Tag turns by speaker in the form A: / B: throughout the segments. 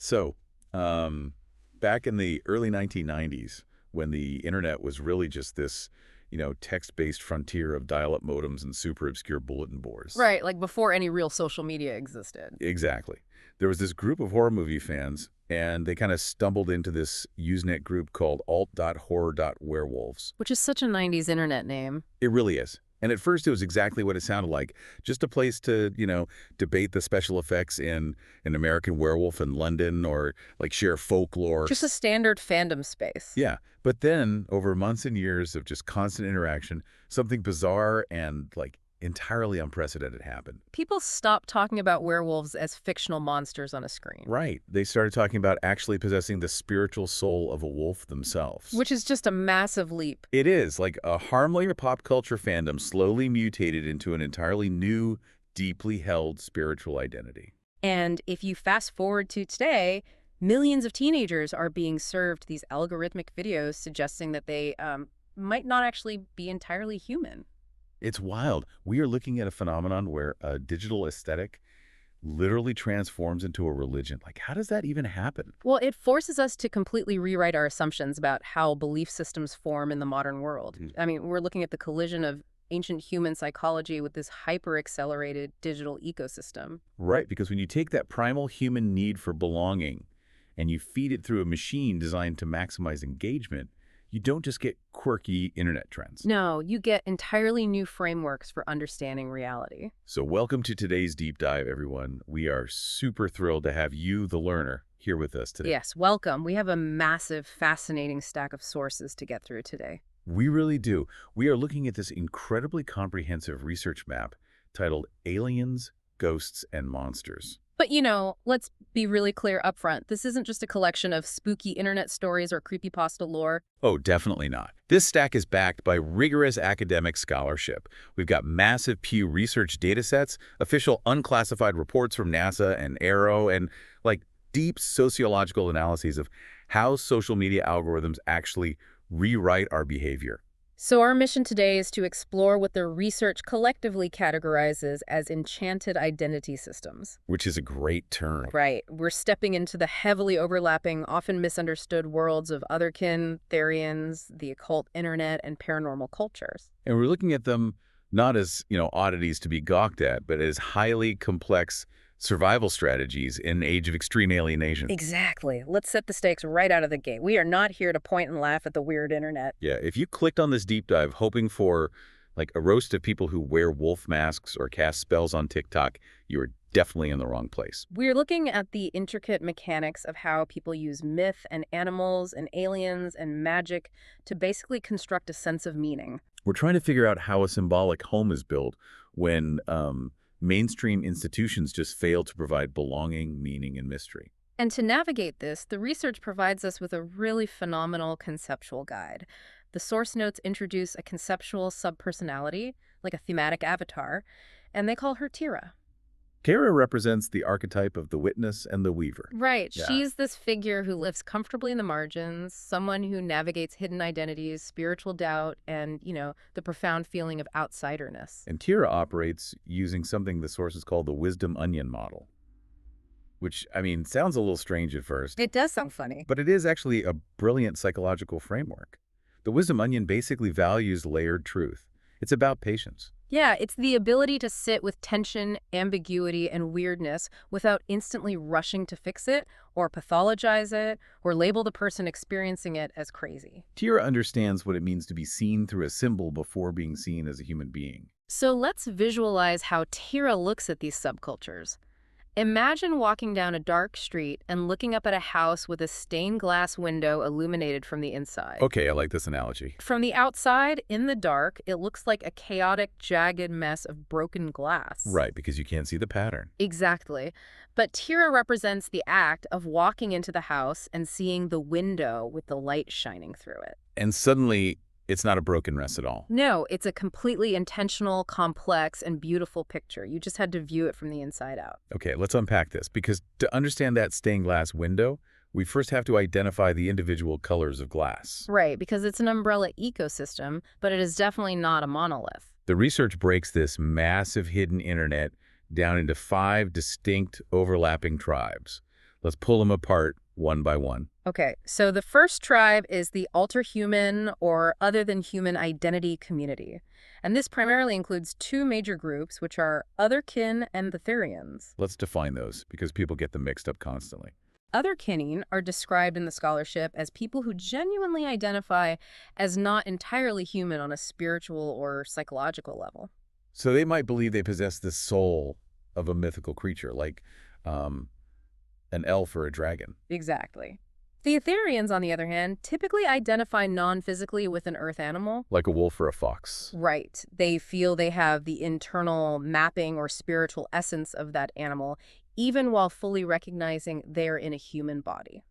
A: So, back in the early 1990s, when the internet was really just this, text-based frontier of dial-up modems and super obscure bulletin boards.
B: Right, like before any real social media existed.
A: Exactly. There was this group of horror movie fans, and they kind of stumbled into this Usenet group called alt.horror.werewolves.
B: Which is such a 90s internet name.
A: It really is. And at first, it was exactly what it sounded like. Just a place to, debate the special effects in an American Werewolf in London or, like, share folklore.
B: Just a standard fandom space.
A: Yeah. But then, over months and years of just constant interaction, something bizarre and, like, entirely unprecedented happened.
B: People stopped talking about werewolves as fictional monsters on a screen.
A: Right. They started talking about actually possessing the spiritual soul of a wolf themselves.
B: Which is just a massive leap.
A: It is. Like, a harmless pop culture fandom slowly mutated into an entirely new, deeply held spiritual identity.
B: And if you fast forward to today, millions of teenagers are being served these algorithmic videos suggesting that they might not actually be entirely human.
A: It's wild. We are looking at a phenomenon where a digital aesthetic literally transforms into a religion. Like, how does that even happen?
B: Well, it forces us to completely rewrite our assumptions about how belief systems form in the modern world. I mean, we're looking at the collision of ancient human psychology with this hyper-accelerated digital ecosystem.
A: Right, because when you take that primal human need for belonging and you feed it through a machine designed to maximize engagement, you don't just get quirky internet trends.
B: No, you get entirely new frameworks for understanding reality.
A: So welcome to today's deep dive, everyone. We are super thrilled to have you, the learner, here with us today.
B: Yes, welcome. We have a massive, fascinating stack of sources to get through today.
A: We really do. We are looking at this incredibly comprehensive research map titled Aliens, Ghosts, and Monsters.
B: But, let's be really clear up front. This isn't just a collection of spooky internet stories or creepypasta lore.
A: Oh, definitely not. This stack is backed by rigorous academic scholarship. We've got massive Pew Research datasets, official unclassified reports from NASA and AARO, and, like, deep sociological analyses of how social media algorithms actually rewrite our behavior.
B: So our mission today is to explore what the research collectively categorizes as enchanted identity systems.
A: Which is a great term.
B: Right. We're stepping into the heavily overlapping, often misunderstood worlds of otherkin, therians, the occult internet, and paranormal cultures.
A: And we're looking at them not as, oddities to be gawked at, but as highly complex survival strategies in an age of extreme alienation.
B: Exactly. Let's set the stakes right out of the gate. We are not here to point and laugh at the weird internet.
A: Yeah, if you clicked on this deep dive hoping for, like, a roast of people who wear wolf masks or cast spells on TikTok, you are definitely in the wrong place.
B: We're looking at the intricate mechanics of how people use myth and animals and aliens and magic to basically construct a sense of meaning.
A: We're trying to figure out how a symbolic home is built when mainstream institutions just fail to provide belonging, meaning, and mystery.
B: And to navigate this, the research provides us with a really phenomenal conceptual guide. The source notes introduce a conceptual subpersonality, like a thematic avatar, and they call her Tira.
A: Kara represents the archetype of the witness and the weaver.
B: Right.
A: Yeah.
B: She's this figure who lives comfortably in the margins, someone who navigates hidden identities, spiritual doubt, and, the profound feeling of outsiderness.
A: And Tira operates using something the sources call the wisdom onion model, which, sounds a little strange at first.
B: It does sound funny.
A: But it is actually a brilliant psychological framework. The wisdom onion basically values layered truth. It's about patience.
B: Yeah, it's the ability to sit with tension, ambiguity, and weirdness without instantly rushing to fix it or pathologize it or label the person experiencing it as crazy.
A: Tira understands what it means to be seen through a symbol before being seen as a human being.
B: So let's visualize how Tira looks at these subcultures. Imagine walking down a dark street and looking up at a house with a stained glass window illuminated from the inside.
A: Okay, I like this analogy.
B: From the outside, in the dark, it looks like a chaotic, jagged mess of broken glass.
A: Right, because you can't see the pattern.
B: Exactly. But Tira represents the act of walking into the house and seeing the window with the light shining through it.
A: And suddenly, it's not a broken mess at all.
B: No, it's a completely intentional, complex, and beautiful picture. You just had to view it from the inside out.
A: Okay, let's unpack this, because to understand that stained glass window, we first have to identify the individual colors of glass.
B: Right, because it's an umbrella ecosystem, but it is definitely not a monolith.
A: The research breaks this massive hidden internet down into 5 distinct overlapping tribes, Let's pull them apart one by one.
B: Okay, so the first tribe is the alter-human or other-than-human identity community. And this primarily includes two major groups, which are otherkin and the Therians.
A: Let's define those because people get them mixed up constantly.
B: Otherkinning are described in the scholarship as people who genuinely identify as not entirely human on a spiritual or psychological level.
A: So they might believe they possess the soul of a mythical creature, like an elf or a dragon.
B: Exactly. The Etherians, on the other hand, typically identify non-physically with an earth animal.
A: Like a wolf or a fox.
B: Right. They feel they have the internal mapping or spiritual essence of that animal, even while fully recognizing they're in a human body.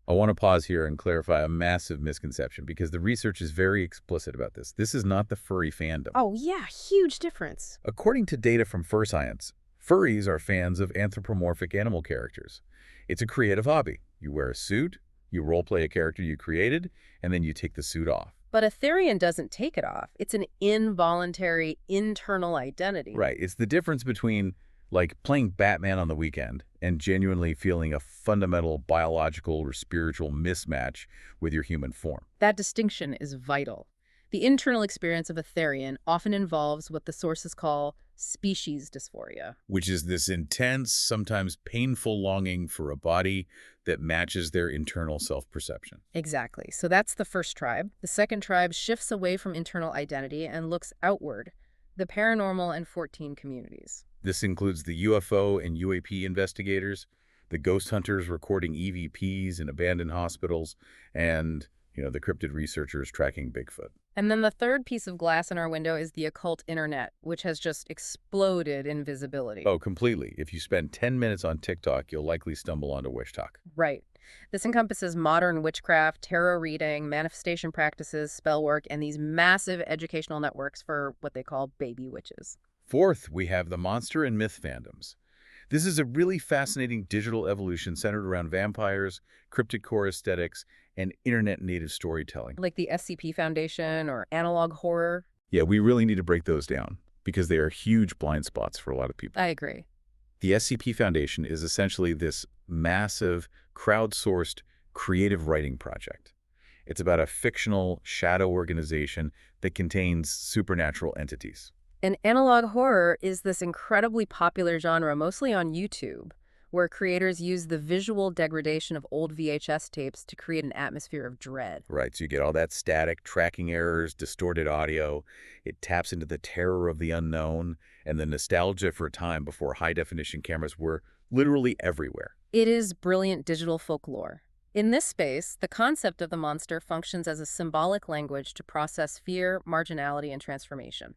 A: I want to pause here and clarify a massive misconception because the research is very explicit about this. This is not the furry fandom.
B: Oh, yeah, huge difference.
A: According to data from Fur Science, furries are fans of anthropomorphic animal characters. It's a creative hobby. You wear a suit, you role-play a character you created, and then you take the suit off.
B: But a Therian doesn't take it off. It's an involuntary internal identity.
A: Right. It's the difference between, like, playing Batman on the weekend and genuinely feeling a fundamental biological or spiritual mismatch with your human form.
B: That distinction is vital. The internal experience of a Therian often involves what the sources call species dysphoria.
A: Which is this intense, sometimes painful longing for a body that matches their internal self-perception.
B: Exactly. So that's the first tribe. The second tribe shifts away from internal identity and looks outward, the paranormal and 14 communities.
A: This includes the UFO and UAP investigators, the ghost hunters recording EVPs in abandoned hospitals, and, the cryptid researchers tracking Bigfoot.
B: And then the third piece of glass in our window is the occult internet, which has just exploded in visibility.
A: Oh, completely. If you spend 10 minutes on TikTok, you'll likely stumble onto witch talk.
B: Right. This encompasses modern witchcraft, tarot reading, manifestation practices, spell work, and these massive educational networks for what they call baby witches.
A: Fourth, we have the monster and myth fandoms. This is a really fascinating digital evolution centered around vampires, cryptid core aesthetics, and internet-native storytelling.
B: Like the SCP Foundation or analog horror.
A: Yeah, we really need to break those down because they are huge blind spots for a lot of people.
B: I agree.
A: The SCP Foundation is essentially this massive, crowdsourced, creative writing project. It's about a fictional shadow organization that contains supernatural entities.
B: And analog horror is this incredibly popular genre, mostly on YouTube, where creators use the visual degradation of old VHS tapes to create an atmosphere of dread.
A: Right, so you get all that static, tracking errors, distorted audio. It taps into the terror of the unknown and the nostalgia for a time before high-definition cameras were literally everywhere.
B: It is brilliant digital folklore. In this space, the concept of the monster functions as a symbolic language to process fear, marginality, and transformation.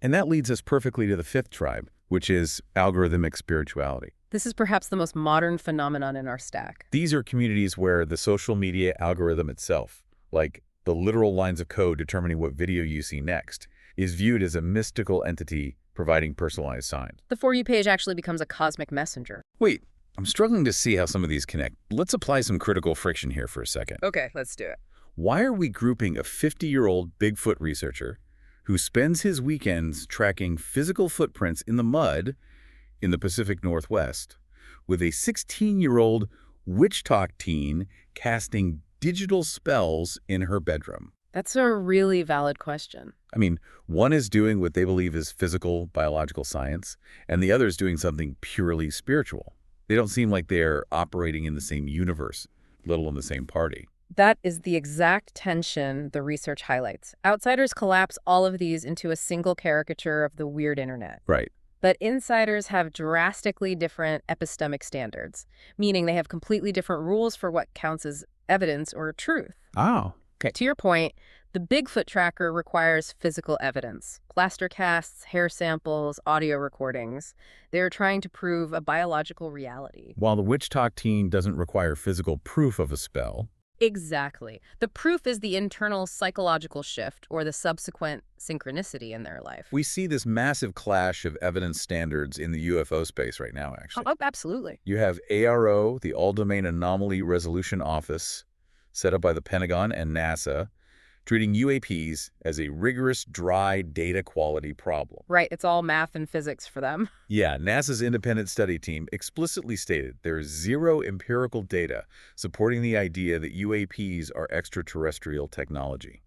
A: And that leads us perfectly to the fifth tribe, which is algorithmic spirituality.
B: This is perhaps the most modern phenomenon in our stack.
A: These are communities where the social media algorithm itself, like the literal lines of code determining what video you see next, is viewed as a mystical entity providing personalized signs.
B: The For You page actually becomes a cosmic messenger.
A: Wait, I'm struggling to see how some of these connect. Let's apply some critical friction here for a second.
B: Okay, let's do it.
A: Why are we grouping a 50-year-old Bigfoot researcher who spends his weekends tracking physical footprints in the mud in the Pacific Northwest with a 16-year-old witch talk teen casting digital spells in her bedroom?
B: That's a really valid question.
A: I mean, one is doing what they believe is physical, biological science, and the other is doing something purely spiritual. They don't seem like they're operating in the same universe, let alone the same party.
B: That is the exact tension the research highlights. Outsiders collapse all of these into a single caricature of the weird internet.
A: Right.
B: But insiders have drastically different epistemic standards, meaning they have completely different rules for what counts as evidence or truth.
A: Oh, okay.
B: To your point, the Bigfoot tracker requires physical evidence. Plaster casts, hair samples, audio recordings. They're trying to prove a biological reality.
A: While the witch talk teen doesn't require physical proof of a spell.
B: Exactly. The proof is the internal psychological shift or the subsequent synchronicity in their life.
A: We see this massive clash of evidence standards in the UFO space right now, actually.
B: Oh, absolutely.
A: You have ARO, the All-Domain Anomaly Resolution Office, set up by the Pentagon and NASA, treating UAPs as a rigorous, dry data quality problem.
B: Right, it's all math and physics for them.
A: Yeah, NASA's independent study team explicitly stated there is zero empirical data supporting the idea that UAPs are extraterrestrial technology.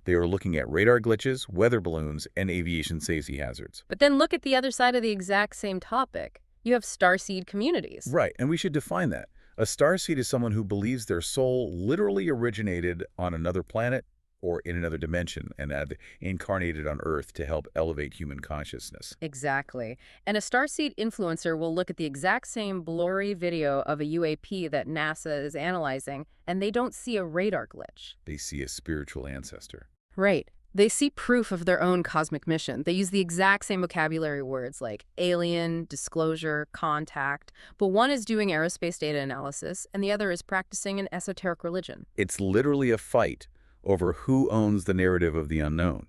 A: They are looking at radar glitches, weather balloons, and aviation safety hazards.
B: But then look at the other side of the exact same topic. You have starseed communities.
A: Right, and we should define that. A starseed is someone who believes their soul literally originated on another planet or in another dimension and have incarnated on Earth to help elevate human consciousness.
B: Exactly. And a starseed influencer will look at the exact same blurry video of a UAP that NASA is analyzing, and they don't see a radar glitch.
A: They see a spiritual ancestor.
B: Right. They see proof of their own cosmic mission. They use the exact same vocabulary words like alien, disclosure, contact, but one is doing aerospace data analysis and the other is practicing an esoteric religion.
A: It's literally a fight over who owns the narrative of the unknown.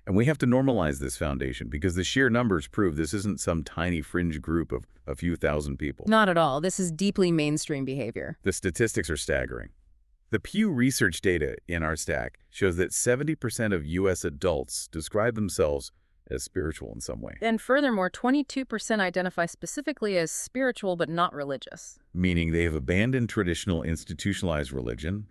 A: And we have to normalize this foundation because the sheer numbers prove this isn't some tiny fringe group of a few thousand people.
B: Not at all. This is deeply mainstream behavior.
A: The statistics are staggering. The Pew Research data in our stack shows that 70% of U.S. adults describe themselves as spiritual in some way.
B: And furthermore, 22% identify specifically as spiritual but not religious.
A: Meaning they have abandoned traditional institutionalized religion,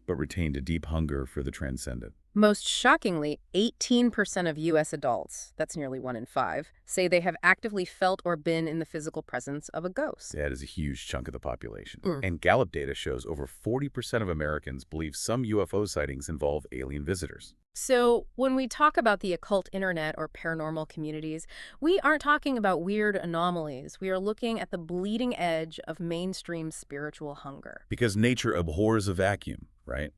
A: but retained a deep hunger for the transcendent.
B: Most shockingly, 18% of U.S. adults, that's nearly 1 in 5, say they have actively felt or been in the physical presence of a ghost.
A: That is a huge chunk of the population. And Gallup data shows over 40% of Americans believe some UFO sightings involve alien visitors.
B: So when we talk about the occult internet or paranormal communities, we aren't talking about weird anomalies. We are looking at the bleeding edge of mainstream spiritual hunger.
A: Because nature abhors a vacuum, right?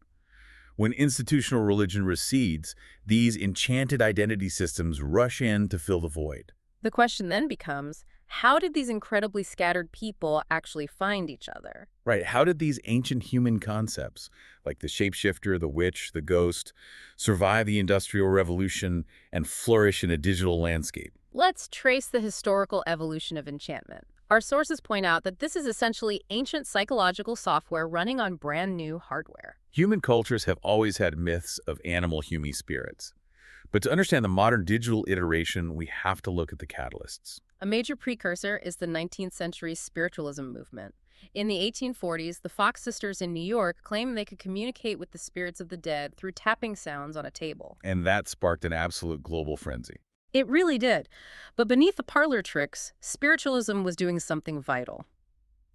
A: When institutional religion recedes, these enchanted identity systems rush in to fill the void.
B: The question then becomes, how did these incredibly scattered people actually find each other?
A: Right, how did these ancient human concepts, like the shapeshifter, the witch, the ghost, survive the Industrial Revolution and flourish in a digital landscape?
B: Let's trace the historical evolution of enchantment. Our sources point out that this is essentially ancient psychological software running on brand new hardware.
A: Human cultures have always had myths of animal-human spirits. But to understand the modern digital iteration, we have to look at the catalysts.
B: A major precursor is the 19th century spiritualism movement. In the 1840s, the Fox sisters in New York claimed they could communicate with the spirits of the dead through tapping sounds on a table.
A: And that sparked an absolute global frenzy.
B: It really did. But beneath the parlor tricks, spiritualism was doing something vital.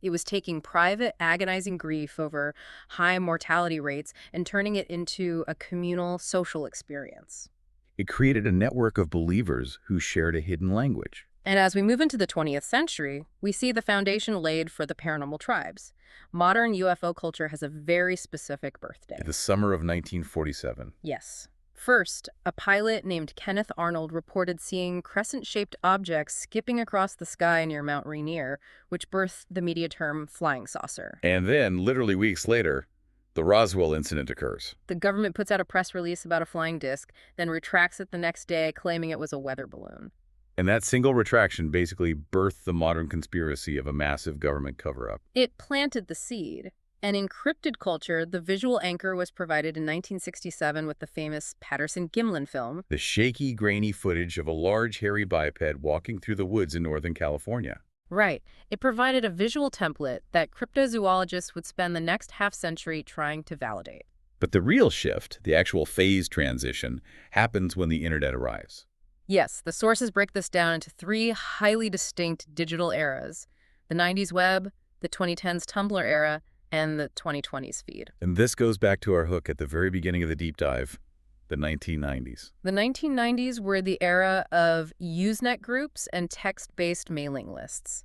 B: It was taking private, agonizing grief over high mortality rates and turning it into a communal, social experience.
A: It created a network of believers who shared a hidden language.
B: And as we move into the 20th century, we see the foundation laid for the paranormal tribes. Modern UFO culture has a very specific birthday.
A: The summer of 1947.
B: Yes. First, a pilot named Kenneth Arnold reported seeing crescent-shaped objects skipping across the sky near Mount Rainier, which birthed the media term flying saucer.
A: And then, literally weeks later, the Roswell incident occurs.
B: The government puts out a press release about a flying disc, then retracts it the next day, claiming it was a weather balloon.
A: And that single retraction basically birthed the modern conspiracy of a massive government cover-up.
B: It planted the seed. And in cryptid culture, the visual anchor was provided in 1967 with the famous Patterson-Gimlin film.
A: The shaky, grainy footage of a large, hairy biped walking through the woods in Northern California.
B: Right. It provided a visual template that cryptozoologists would spend the next half-century trying to validate.
A: But the real shift, the actual phase transition, happens when the internet arrives.
B: Yes, the sources break this down into 3 highly distinct digital eras: the 90s web, the 2010s Tumblr era, and the 2020s feed.
A: And this goes back to our hook at the very beginning of the deep dive, the 1990s.
B: The 1990s were the era of Usenet groups and text-based mailing lists.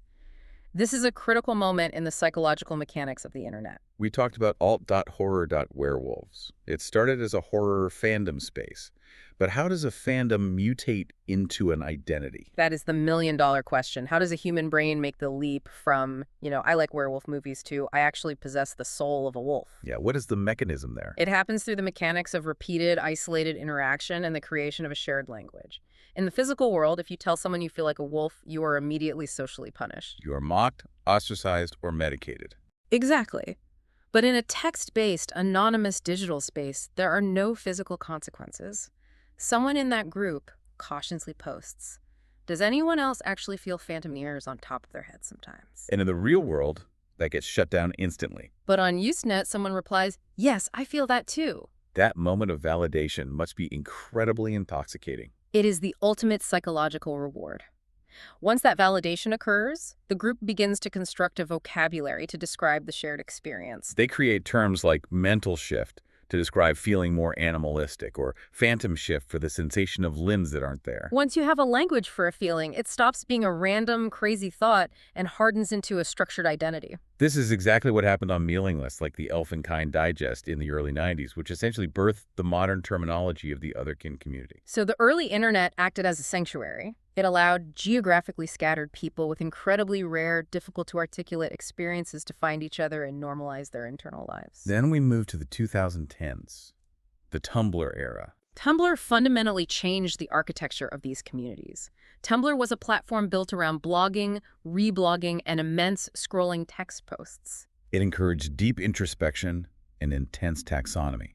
B: This is a critical moment in the psychological mechanics of the internet.
A: We talked about alt.horror.werewolves. It started as a horror fandom space. But how does a fandom mutate into an identity?
B: That is the million-dollar question. How does a human brain make the leap from, I like werewolf movies too, I actually possess the soul of a wolf?
A: Yeah, what is the mechanism there?
B: It happens through the mechanics of repeated, isolated interaction and the creation of a shared language. In the physical world, if you tell someone you feel like a wolf, you are immediately socially punished.
A: You are mocked, ostracized, or medicated.
B: Exactly. But in a text-based, anonymous digital space, there are no physical consequences. Someone in that group cautiously posts, "Does anyone else actually feel phantom ears on top of their head sometimes?"
A: And in the real world, that gets shut down instantly.
B: But on Usenet, someone replies, "Yes, I feel that too."
A: That moment of validation must be incredibly intoxicating.
B: It is the ultimate psychological reward. Once that validation occurs, the group begins to construct a vocabulary to describe the shared experience.
A: They create terms like mental shift to describe feeling more animalistic, or phantom shift for the sensation of limbs that aren't there.
B: Once you have a language for a feeling, it stops being a random, crazy thought and hardens into a structured identity.
A: This is exactly what happened on mailing lists like the Elfenkind Digest in the early 90s, which essentially birthed the modern terminology of the otherkin community.
B: So the early internet acted as a sanctuary. It allowed geographically scattered people with incredibly rare, difficult-to-articulate experiences to find each other and normalize their internal lives.
A: Then we moved to the 2010s, the Tumblr era.
B: Tumblr fundamentally changed the architecture of these communities. Tumblr was a platform built around blogging, reblogging, and immense scrolling text posts.
A: It encouraged deep introspection and intense taxonomy.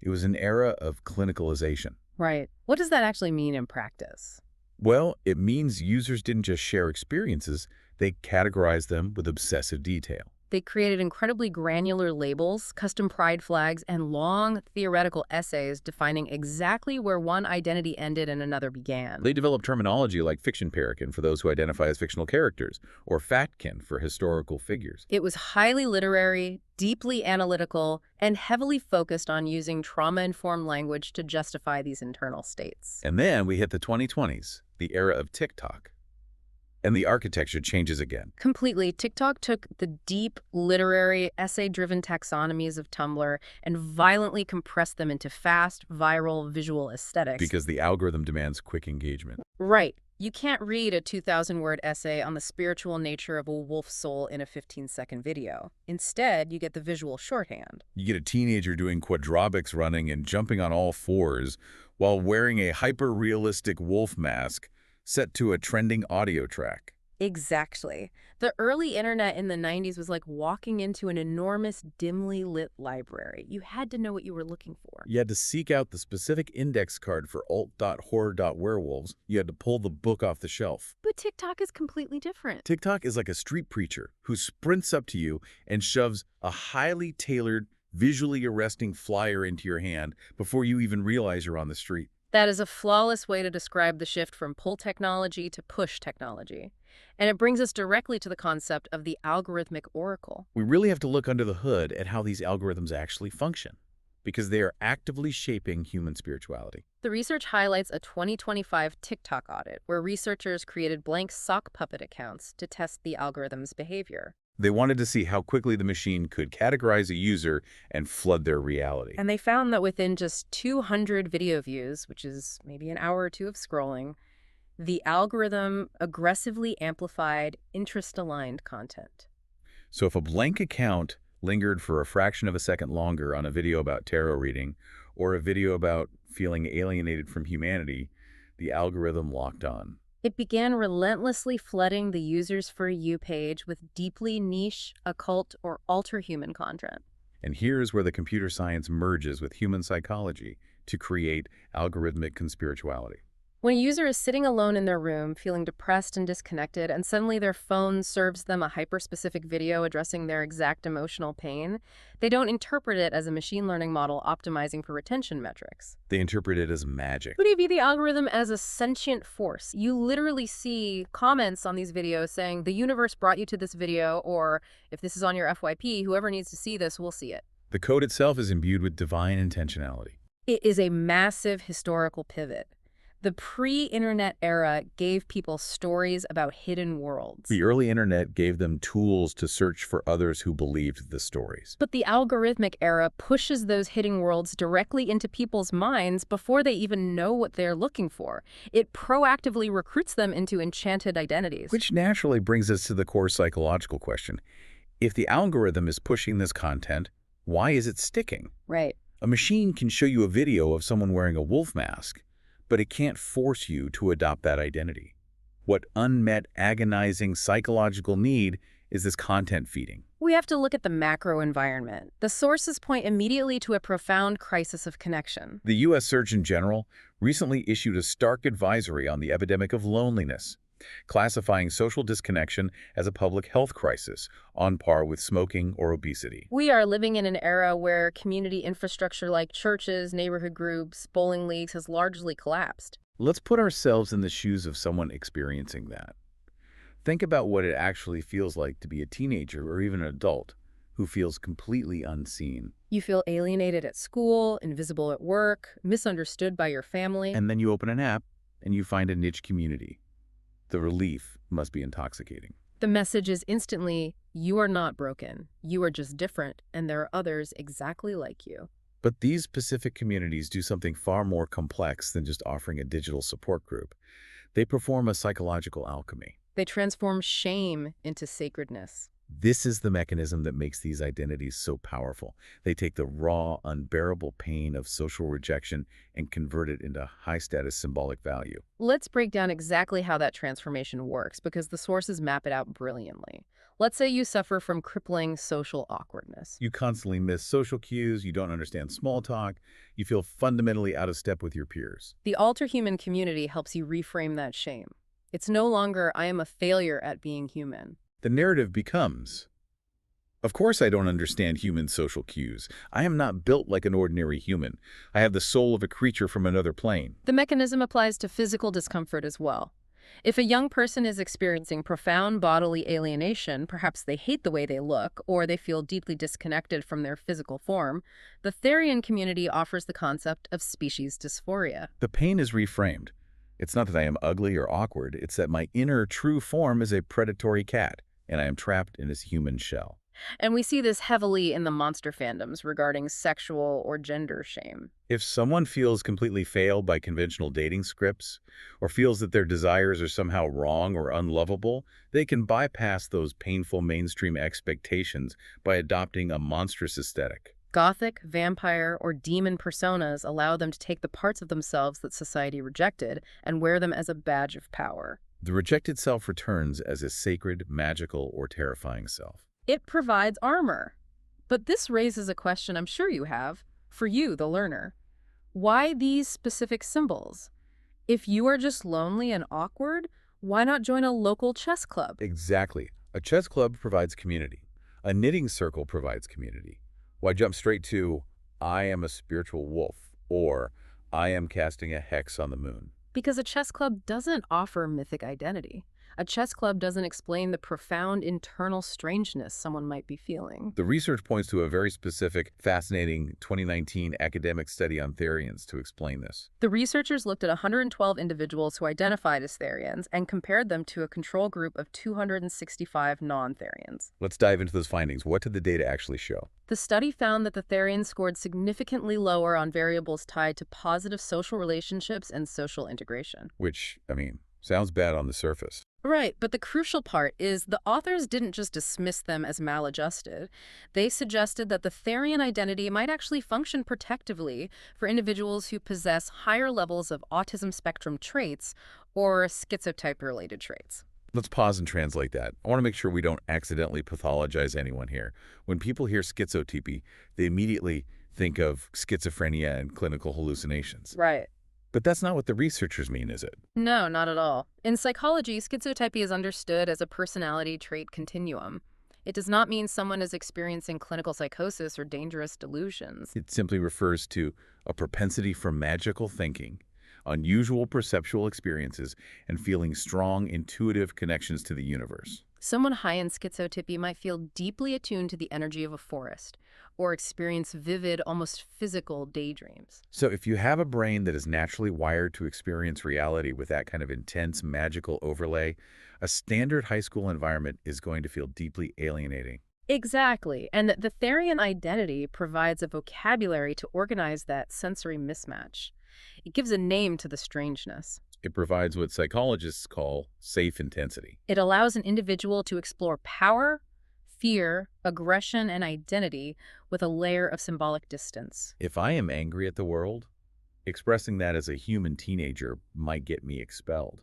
A: It was an era of clinicalization.
B: Right. What does that actually mean in practice?
A: Well, it means users didn't just share experiences, they categorized them with obsessive detail.
B: They created incredibly granular labels, custom pride flags, and long theoretical essays defining exactly where one identity ended and another began.
A: They developed terminology like fiction parakin for those who identify as fictional characters, or fatkin for historical figures.
B: It was highly literary, deeply analytical, and heavily focused on using trauma-informed language to justify these internal states.
A: And then we hit the 2020s, the era of TikTok. And the architecture changes again.
B: Completely. TikTok took the deep, literary, essay-driven taxonomies of Tumblr and violently compressed them into fast, viral, visual aesthetics.
A: Because the algorithm demands quick engagement.
B: Right. You can't read a 2,000-word essay on the spiritual nature of a wolf's soul in a 15-second video. Instead, you get the visual shorthand.
A: You get a teenager doing quadrobics running and jumping on all fours while wearing a hyper-realistic wolf mask set to a trending audio track.
B: Exactly. The early internet in the 90s was like walking into an enormous, dimly lit library. You had to know what you were looking for.
A: You had to seek out the specific index card for alt.horror.werewolves. You had to pull the book off the shelf.
B: But TikTok is completely different.
A: TikTok is like a street preacher who sprints up to you and shoves a highly tailored, visually arresting flyer into your hand before you even realize you're on the street.
B: That is a flawless way to describe the shift from pull technology to push technology. And it brings us directly to the concept of the algorithmic oracle.
A: We really have to look under the hood at how these algorithms actually function, because they are actively shaping human spirituality.
B: The research highlights a 2025 TikTok audit where researchers created blank sock puppet accounts to test the algorithm's behavior.
A: They wanted to see how quickly the machine could categorize a user and flood their reality.
B: And they found that within just 200 video views, which is maybe an hour or two of scrolling, the algorithm aggressively amplified interest-aligned content.
A: So if a blank account lingered for a fraction of a second longer on a video about tarot reading or a video about feeling alienated from humanity, the algorithm locked on.
B: It began relentlessly flooding the user's For You page with deeply niche, occult, or alter-human content.
A: And here's where the computer science merges with human psychology to create algorithmic conspirituality.
B: When a user is sitting alone in their room, feeling depressed and disconnected, and suddenly their phone serves them a hyper-specific video addressing their exact emotional pain, they don't interpret it as a machine learning model optimizing for retention metrics.
A: They interpret it as magic.
B: They view the algorithm as a sentient force. You literally see comments on these videos saying, "The universe brought you to this video," or "If this is on your FYP, whoever needs to see this will see it."
A: The code itself is imbued with divine intentionality.
B: It is a massive historical pivot. The pre-internet era gave people stories about hidden worlds.
A: The early internet gave them tools to search for others who believed the stories.
B: But the algorithmic era pushes those hidden worlds directly into people's minds before they even know what they're looking for. It proactively recruits them into enchanted identities.
A: Which naturally brings us to the core psychological question. If the algorithm is pushing this content, why is it sticking?
B: Right.
A: A machine can show you a video of someone wearing a wolf mask, but it can't force you to adopt that identity. What unmet, agonizing psychological need is this content feeding.
B: We have to look at the macro environment. The sources point immediately to a profound crisis of connection.
A: The U.S. Surgeon General recently issued a stark advisory on the epidemic of loneliness, classifying social disconnection as a public health crisis on par with smoking or obesity.
B: We are living in an era where community infrastructure like churches, neighborhood groups, bowling leagues has largely collapsed.
A: Let's put ourselves in the shoes of someone experiencing that. Think about what it actually feels like to be a teenager or even an adult who feels completely unseen.
B: You feel alienated at school, invisible at work, misunderstood by your family.
A: And then you open an app and you find a niche community. The relief must be intoxicating.
B: The message is instantly, you are not broken. You are just different, and there are others exactly like you.
A: But these specific communities do something far more complex than just offering a digital support group. They perform a psychological alchemy.
B: They transform shame into sacredness.
A: This is the mechanism that makes these identities so powerful. They take the raw, unbearable pain of social rejection and convert it into high-status symbolic value.
B: Let's break down exactly how that transformation works, because the sources map it out brilliantly. Let's say you suffer from crippling social awkwardness.
A: You constantly miss social cues, you don't understand small talk, you feel fundamentally out of step with your peers.
B: The Alter-Human community helps you reframe that shame. It's no longer, I am a failure at being human.
A: The narrative becomes, of course I don't understand human social cues. I am not built like an ordinary human. I have the soul of a creature from another plane.
B: The mechanism applies to physical discomfort as well. If a young person is experiencing profound bodily alienation, perhaps they hate the way they look, or they feel deeply disconnected from their physical form, the Therian community offers the concept of species dysphoria.
A: The pain is reframed. It's not that I am ugly or awkward, it's that my inner true form is a predatory cat, and I am trapped in this human shell.
B: And we see this heavily in the monster fandoms regarding sexual or gender shame.
A: If someone feels completely failed by conventional dating scripts, or feels that their desires are somehow wrong or unlovable, they can bypass those painful mainstream expectations by adopting a monstrous aesthetic.
B: Gothic, vampire, or demon personas allow them to take the parts of themselves that society rejected and wear them as a badge of power.
A: The rejected self returns as a sacred, magical, or terrifying self.
B: It provides armor. But this raises a question I'm sure you have, for you, the learner. Why these specific symbols? If you are just lonely and awkward, why not join a local chess club?
A: Exactly. A chess club provides community. A knitting circle provides community. Why jump straight to, I am a spiritual wolf, or I am casting a hex on the moon?
B: Because a chess club doesn't offer mythic identity. A chess club doesn't explain the profound internal strangeness someone might be feeling.
A: The research points to a very specific, fascinating 2019 academic study on Therians to explain this.
B: The researchers looked at 112 individuals who identified as Therians and compared them to a control group of 265 non-Therians.
A: Let's dive into those findings. What did the data actually show?
B: The study found that the Therians scored significantly lower on variables tied to positive social relationships and social integration.
A: Which, sounds bad on the surface.
B: Right, but the crucial part is the authors didn't just dismiss them as maladjusted. They suggested that the Therian identity might actually function protectively for individuals who possess higher levels of autism spectrum traits or schizotype-related traits.
A: Let's pause and translate that. I want to make sure we don't accidentally pathologize anyone here. When people hear schizotypy, they immediately think of schizophrenia and clinical hallucinations.
B: Right.
A: But that's not what the researchers mean, is it?
B: No, not at all. In psychology, schizotypy is understood as a personality trait continuum. It does not mean someone is experiencing clinical psychosis or dangerous delusions.
A: It simply refers to a propensity for magical thinking, unusual perceptual experiences, and feeling strong, intuitive connections to the universe.
B: Someone high in schizotypy might feel deeply attuned to the energy of a forest, or experience vivid, almost physical daydreams.
A: So if you have a brain that is naturally wired to experience reality with that kind of intense, magical overlay, a standard high school environment is going to feel deeply alienating.
B: Exactly, and the Therian identity provides a vocabulary to organize that sensory mismatch. It gives a name to the strangeness.
A: It provides what psychologists call safe intensity.
B: It allows an individual to explore power, fear, aggression, and identity with a layer of symbolic distance.
A: If I am angry at the world, expressing that as a human teenager might get me expelled.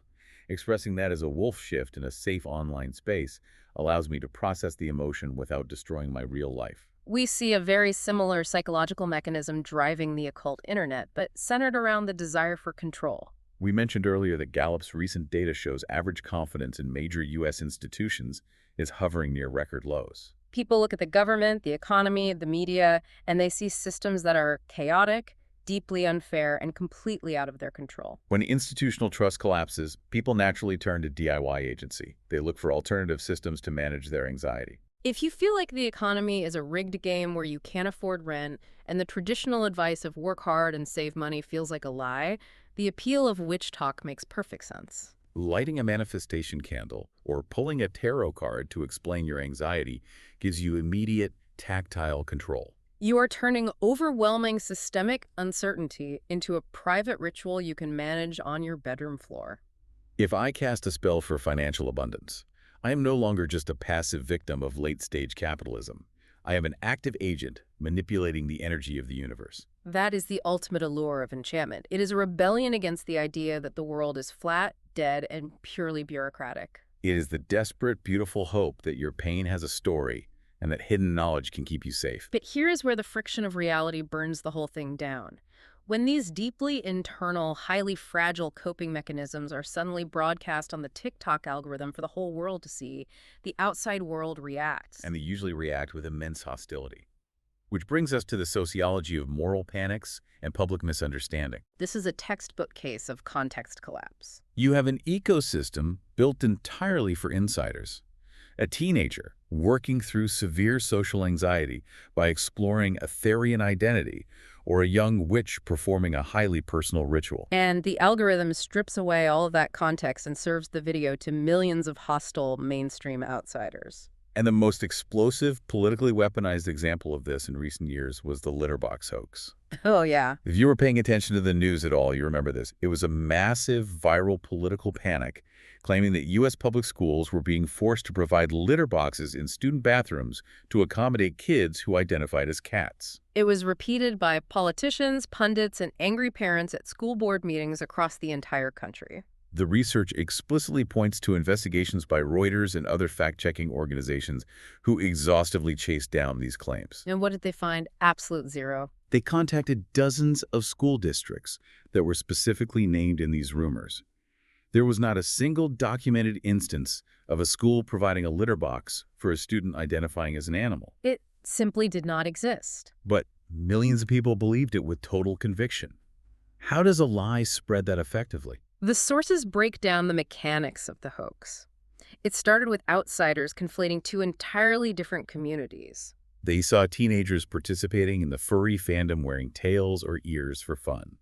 A: Expressing that as a wolf shift in a safe online space allows me to process the emotion without destroying my real life.
B: We see a very similar psychological mechanism driving the occult internet, but centered around the desire for control.
A: We mentioned earlier that Gallup's recent data shows average confidence in major U.S. institutions is hovering near record lows.
B: People look at the government, the economy, the media, and they see systems that are chaotic, deeply unfair, and completely out of their control.
A: When institutional trust collapses, people naturally turn to DIY agency. They look for alternative systems to manage their anxiety.
B: If you feel like the economy is a rigged game where you can't afford rent, and the traditional advice of work hard and save money feels like a lie, the appeal of witch talk makes perfect sense.
A: Lighting a manifestation candle or pulling a tarot card to explain your anxiety gives you immediate, tactile control.
B: You are turning overwhelming systemic uncertainty into a private ritual you can manage on your bedroom floor.
A: If I cast a spell for financial abundance, I am no longer just a passive victim of late-stage capitalism. I am an active agent manipulating the energy of the universe.
B: That is the ultimate allure of enchantment. It is a rebellion against the idea that the world is flat, dead, and purely bureaucratic.
A: It is the desperate, beautiful hope that your pain has a story and that hidden knowledge can keep you safe.
B: But here is where the friction of reality burns the whole thing down. When these deeply internal, highly fragile coping mechanisms are suddenly broadcast on the TikTok algorithm for the whole world to see, the outside world reacts.
A: And they usually react with immense hostility. Which brings us to the sociology of moral panics and public misunderstanding.
B: This is a textbook case of context collapse.
A: You have an ecosystem built entirely for insiders. A teenager working through severe social anxiety by exploring a Therian identity, or a young witch performing a highly personal ritual.
B: And the algorithm strips away all of that context and serves the video to millions of hostile mainstream outsiders.
A: And the most explosive, politically weaponized example of this in recent years was the litter box hoax.
B: Oh, yeah.
A: If you were paying attention to the news at all, you remember this. It was a massive viral political panic claiming that U.S. public schools were being forced to provide litter boxes in student bathrooms to accommodate kids who identified as cats.
B: It was repeated by politicians, pundits, and angry parents at school board meetings across the entire country.
A: The research explicitly points to investigations by Reuters and other fact-checking organizations who exhaustively chased down these claims.
B: And what did they find? Absolute zero.
A: They contacted dozens of school districts that were specifically named in these rumors. There was not a single documented instance of a school providing a litter box for a student identifying as an animal.
B: It simply did not exist.
A: But millions of people believed it with total conviction. How does a lie spread that effectively?
B: The sources break down the mechanics of the hoax. It started with outsiders conflating two entirely different communities.
A: They saw teenagers participating in the furry fandom wearing tails or ears for fun,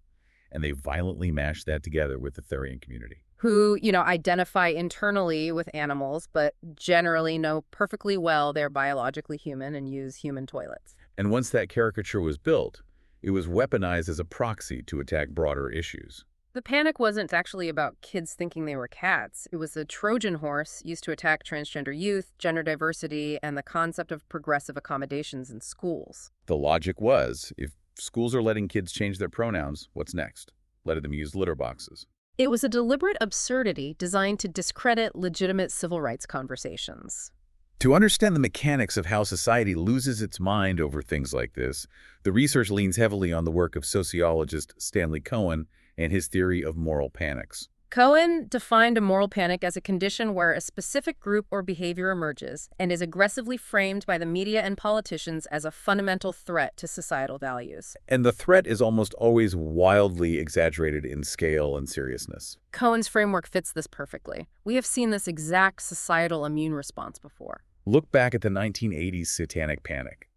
A: and they violently mashed that together with the Therian community.
B: Who, identify internally with animals, but generally know perfectly well they're biologically human and use human toilets.
A: And once that caricature was built, it was weaponized as a proxy to attack broader issues.
B: The panic wasn't actually about kids thinking they were cats. It was a Trojan horse used to attack transgender youth, gender diversity, and the concept of progressive accommodations in schools.
A: The logic was, if schools are letting kids change their pronouns, what's next? Letting them use litter boxes.
B: It was a deliberate absurdity designed to discredit legitimate civil rights conversations.
A: To understand the mechanics of how society loses its mind over things like this, the research leans heavily on the work of sociologist Stanley Cohen and his theory of moral panics.
B: Cohen defined a moral panic as a condition where a specific group or behavior emerges and is aggressively framed by the media and politicians as a fundamental threat to societal values.
A: And the threat is almost always wildly exaggerated in scale and seriousness.
B: Cohen's framework fits this perfectly. We have seen this exact societal immune response before.
A: Look back at the 1980s satanic panic.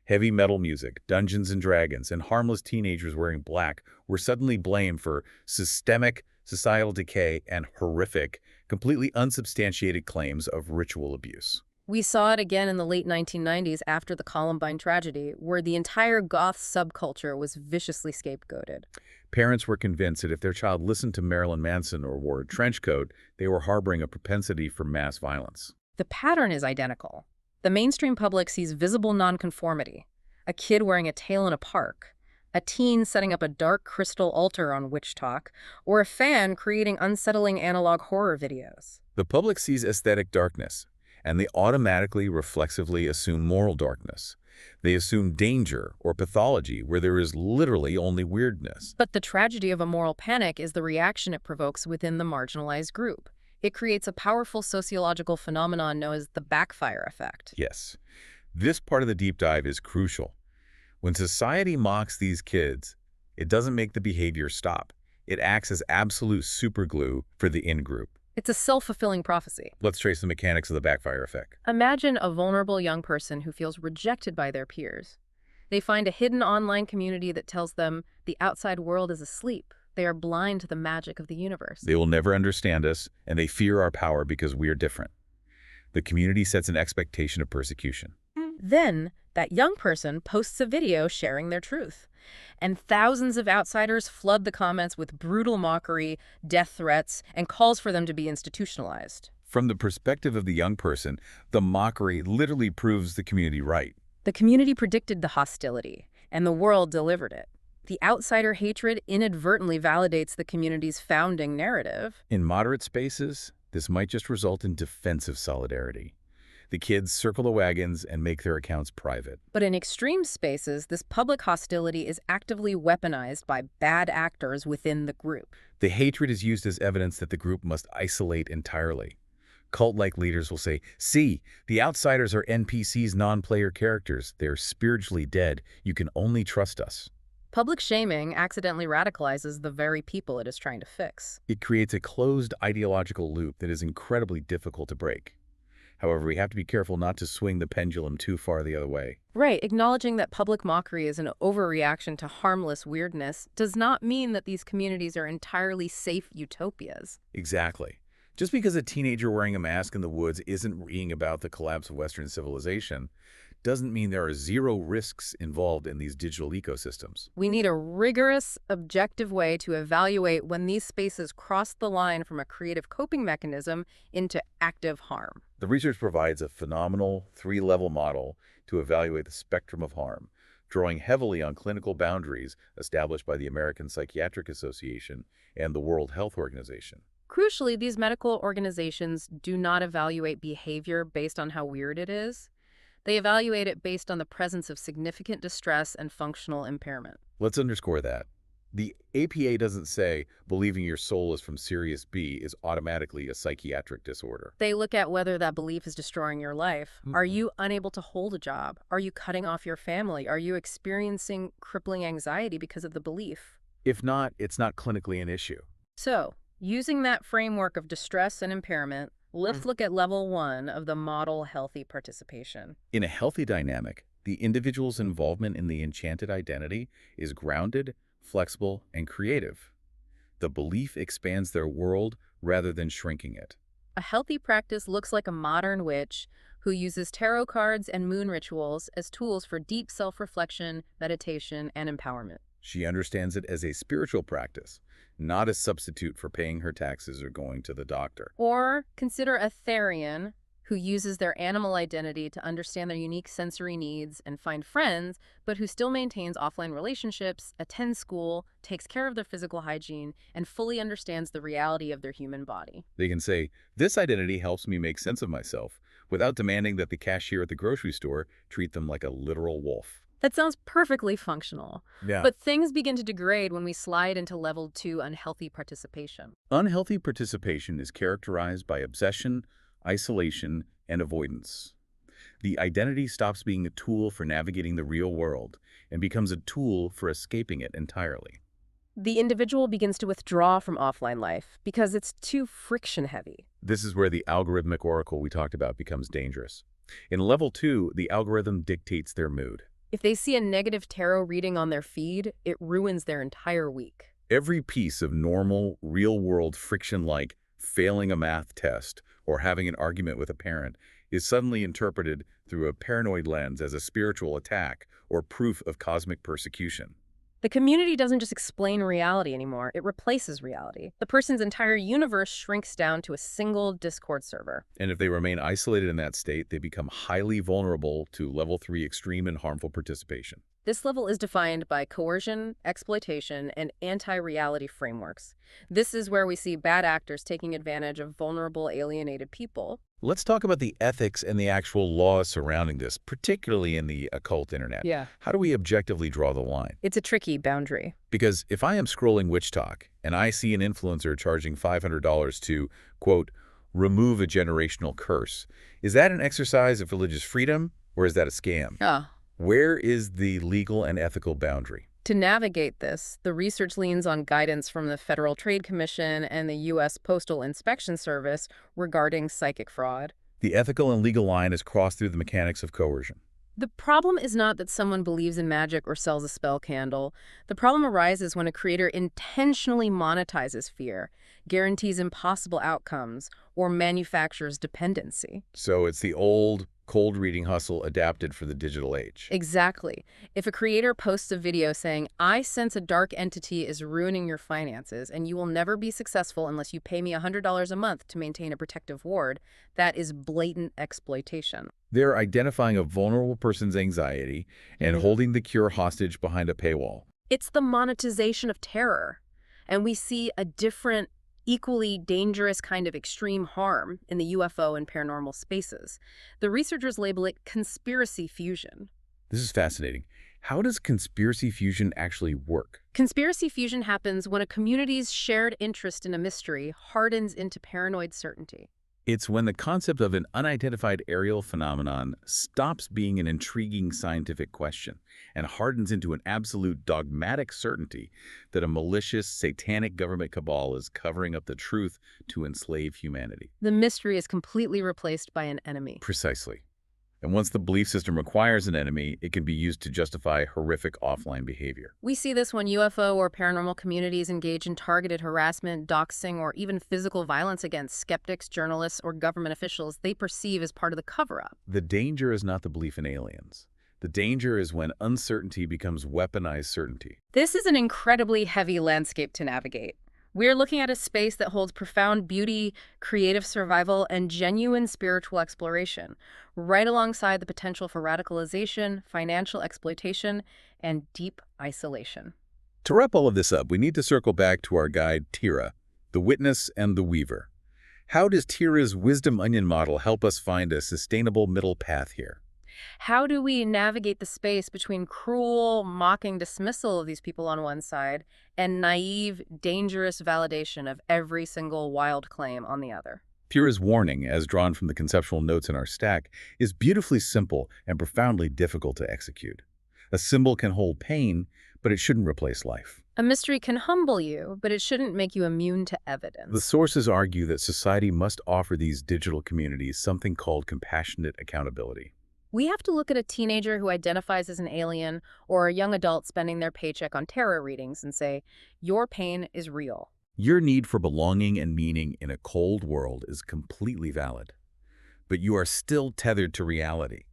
A: Heavy metal music, Dungeons and Dragons, and harmless teenagers wearing black were suddenly blamed for systemic societal decay and horrific, completely unsubstantiated claims of ritual abuse.
B: We saw it again in the late 1990s after the Columbine tragedy, where the entire goth subculture was viciously scapegoated.
A: Parents were convinced that if their child listened to Marilyn Manson or wore a trench coat, they were harboring a propensity for mass violence.
B: The pattern is identical. The mainstream public sees visible nonconformity, a kid wearing a tail in a park, a teen setting up a dark crystal altar on Witch Talk, or a fan creating unsettling analog horror videos.
A: The public sees aesthetic darkness, and they automatically reflexively assume moral darkness. They assume danger or pathology where there is literally only weirdness.
B: But the tragedy of a moral panic is the reaction it provokes within the marginalized group. It creates a powerful sociological phenomenon known as the backfire effect.
A: Yes, this part of the deep dive is crucial. When society mocks these kids, it doesn't make the behavior stop. It acts as absolute superglue for the in-group.
B: It's a self-fulfilling prophecy.
A: Let's trace the mechanics of the backfire effect.
B: Imagine a vulnerable young person who feels rejected by their peers. They find a hidden online community that tells them the outside world is asleep. They are blind to the magic of the universe.
A: They will never understand us, and they fear our power because we are different. The community sets an expectation of persecution.
B: Then, that young person posts a video sharing their truth. And thousands of outsiders flood the comments with brutal mockery, death threats, and calls for them to be institutionalized.
A: From the perspective of the young person, the mockery literally proves the community right.
B: The community predicted the hostility, and the world delivered it. The outsider hatred inadvertently validates the community's founding narrative.
A: In moderate spaces, this might just result in defensive solidarity. The kids circle the wagons and make their accounts private.
B: But in extreme spaces, this public hostility is actively weaponized by bad actors within the group.
A: The hatred is used as evidence that the group must isolate entirely. Cult-like leaders will say, "See, the outsiders are NPCs, non-player characters. They're spiritually dead. You can only trust us."
B: Public shaming accidentally radicalizes the very people it is trying to fix.
A: It creates a closed ideological loop that is incredibly difficult to break. However, we have to be careful not to swing the pendulum too far the other way.
B: Right, acknowledging that public mockery is an overreaction to harmless weirdness does not mean that these communities are entirely safe utopias.
A: Exactly. Just because a teenager wearing a mask in the woods isn't reading about the collapse of Western civilization doesn't mean there are zero risks involved in these digital ecosystems.
B: We need a rigorous, objective way to evaluate when these spaces cross the line from a creative coping mechanism into active harm.
A: The research provides a phenomenal three-level model to evaluate the spectrum of harm, drawing heavily on clinical boundaries established by the American Psychiatric Association and the World Health Organization.
B: Crucially, these medical organizations do not evaluate behavior based on how weird it is. They evaluate it based on the presence of significant distress and functional impairment.
A: Let's underscore that. The APA doesn't say believing your soul is from Sirius B is automatically a psychiatric disorder.
B: They look at whether that belief is destroying your life. Are you unable to hold a job? Are you cutting off your family? Are you experiencing crippling anxiety because of the belief?
A: If not, it's not clinically an issue.
B: So, using that framework of distress and impairment, let's look at level 1 of the model healthy participation.
A: In a healthy dynamic, the individual's involvement in the enchanted identity is grounded, flexible, and creative. The belief expands their world rather than shrinking it.
B: A healthy practice looks like a modern witch who uses tarot cards and moon rituals as tools for deep self-reflection, meditation, and empowerment.
A: She understands it as a spiritual practice, not a substitute for paying her taxes or going to the doctor.
B: Or consider a Therian who uses their animal identity to understand their unique sensory needs and find friends, but who still maintains offline relationships, attends school, takes care of their physical hygiene, and fully understands the reality of their human body.
A: They can say, "This identity helps me make sense of myself," without demanding that the cashier at the grocery store treat them like a literal wolf.
B: That sounds perfectly functional.
A: Yeah.
B: But things begin to degrade when we slide into level 2 unhealthy participation.
A: Unhealthy participation is characterized by obsession, isolation, and avoidance. The identity stops being a tool for navigating the real world and becomes a tool for escaping it entirely.
B: The individual begins to withdraw from offline life because it's too friction-heavy.
A: This is where the algorithmic oracle we talked about becomes dangerous. In level 2, the algorithm dictates their mood.
B: If they see a negative tarot reading on their feed, it ruins their entire week.
A: Every piece of normal, real-world friction like failing a math test or having an argument with a parent is suddenly interpreted through a paranoid lens as a spiritual attack or proof of cosmic persecution.
B: The community doesn't just explain reality anymore, it replaces reality. The person's entire universe shrinks down to a single Discord server.
A: And if they remain isolated in that state, they become highly vulnerable to level 3 extreme and harmful participation.
B: This level is defined by coercion, exploitation, and anti-reality frameworks. This is where we see bad actors taking advantage of vulnerable, alienated people.
A: Let's talk about the ethics and the actual laws surrounding this, particularly in the occult internet.
B: Yeah.
A: How do we objectively draw the line?
B: It's a tricky boundary.
A: Because if I am scrolling Witch Talk and I see an influencer charging $500 to, quote, remove a generational curse, is that an exercise of religious freedom or is that a scam?
B: Ah.
A: Where is the legal and ethical boundary?
B: To navigate this, the research leans on guidance from the Federal Trade Commission and the U.S. Postal Inspection Service regarding psychic fraud.
A: The ethical and legal line is crossed through the mechanics of coercion.
B: The problem is not that someone believes in magic or sells a spell candle. The problem arises when a creator intentionally monetizes fear, guarantees impossible outcomes, or manufactures dependency.
A: So it's the old cold reading hustle adapted for the digital age.
B: Exactly. If a creator posts a video saying, I sense a dark entity is ruining your finances and you will never be successful unless you pay me $100 a month to maintain a protective ward, that is blatant exploitation.
A: They're identifying a vulnerable person's anxiety and holding the cure hostage behind a paywall.
B: It's the monetization of terror. And we see a different, equally dangerous kind of extreme harm in the UFO and paranormal spaces. The researchers label it conspiracy fusion.
A: This is fascinating. How does conspiracy fusion actually work?
B: Conspiracy fusion happens when a community's shared interest in a mystery hardens into paranoid certainty.
A: It's when the concept of an unidentified aerial phenomenon stops being an intriguing scientific question and hardens into an absolute dogmatic certainty that a malicious, satanic government cabal is covering up the truth to enslave humanity.
B: The mystery is completely replaced by an enemy.
A: Precisely. And once the belief system requires an enemy, it can be used to justify horrific offline behavior.
B: We see this when UFO or paranormal communities engage in targeted harassment, doxing, or even physical violence against skeptics, journalists, or government officials they perceive as part of the cover-up.
A: The danger is not the belief in aliens. The danger is when uncertainty becomes weaponized certainty.
B: This is an incredibly heavy landscape to navigate. We're looking at a space that holds profound beauty, creative survival, and genuine spiritual exploration, right alongside the potential for radicalization, financial exploitation, and deep isolation.
A: To wrap all of this up, we need to circle back to our guide, Tira, the witness and the weaver. How does Tira's wisdom onion model help us find a sustainable middle path here?
B: How do we navigate the space between cruel, mocking dismissal of these people on one side and naive, dangerous validation of every single wild claim on the other?
A: Tira's warning, as drawn from the conceptual notes in our stack, is beautifully simple and profoundly difficult to execute. A symbol can hold pain, but it shouldn't replace life.
B: A mystery can humble you, but it shouldn't make you immune to evidence.
A: The sources argue that society must offer these digital communities something called compassionate accountability.
B: We have to look at a teenager who identifies as an alien or a young adult spending their paycheck on tarot readings and say, your pain is real.
A: Your need for belonging and meaning in a cold world is completely valid. But you are still tethered to reality,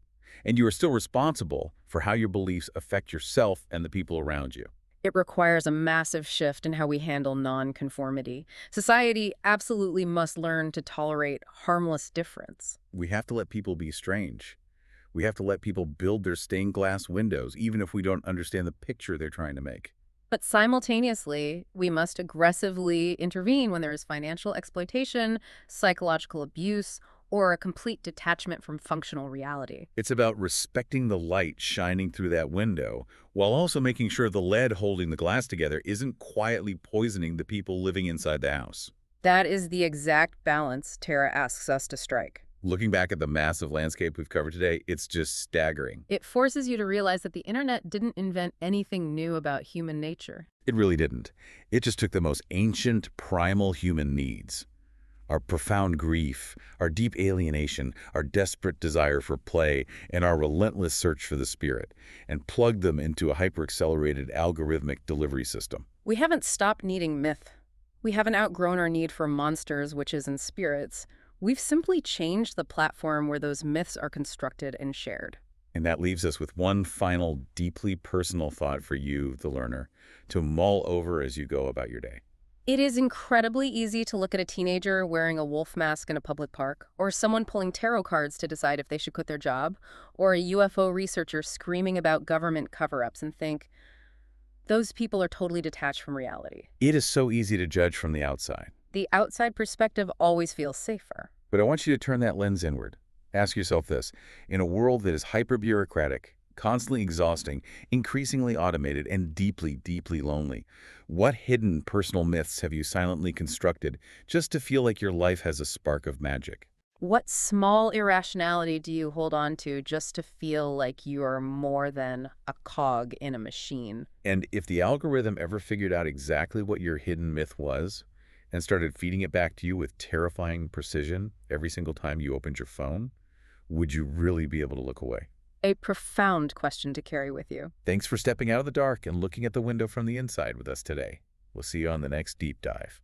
A: and you are still responsible for how your beliefs affect yourself and the people around you.
B: It requires a massive shift in how we handle non-conformity. Society absolutely must learn to tolerate harmless difference.
A: We have to let people be strange. We have to let people build their stained glass windows, even if we don't understand the picture they're trying to make.
B: But simultaneously, we must aggressively intervene when there is financial exploitation, psychological abuse, or a complete detachment from functional reality.
A: It's about respecting the light shining through that window, while also making sure the lead holding the glass together isn't quietly poisoning the people living inside the house.
B: That is the exact balance Tara asks us to strike.
A: Looking back at the massive landscape we've covered today, it's just staggering.
B: It forces you to realize that the internet didn't invent anything new about human nature.
A: It really didn't. It just took the most ancient, primal human needs. Our profound grief, our deep alienation, our desperate desire for play, and our relentless search for the spirit, and plugged them into a hyper-accelerated algorithmic delivery system.
B: We haven't stopped needing myth. We haven't outgrown our need for monsters, witches, and spirits. We've simply changed the platform where those myths are constructed and shared.
A: And that leaves us with one final, deeply personal thought for you, the learner, to mull over as you go about your day.
B: It is incredibly easy to look at a teenager wearing a wolf mask in a public park, or someone pulling tarot cards to decide if they should quit their job, or a UFO researcher screaming about government cover-ups and think, those people are totally detached from reality.
A: It is so easy to judge from the outside.
B: The outside perspective always feels safer.
A: But I want you to turn that lens inward. Ask yourself this. In a world that is hyper-bureaucratic, constantly exhausting, increasingly automated, and deeply, deeply lonely, what hidden personal myths have you silently constructed just to feel like your life has a spark of magic?
B: What small irrationality do you hold on to just to feel like you're more than a cog in a machine?
A: And if the algorithm ever figured out exactly what your hidden myth was and started feeding it back to you with terrifying precision every single time you opened your phone, would you really be able to look away?
B: A profound question to carry with you.
A: Thanks for stepping out of the dark and looking at the window from the inside with us today. We'll see you on the next deep dive.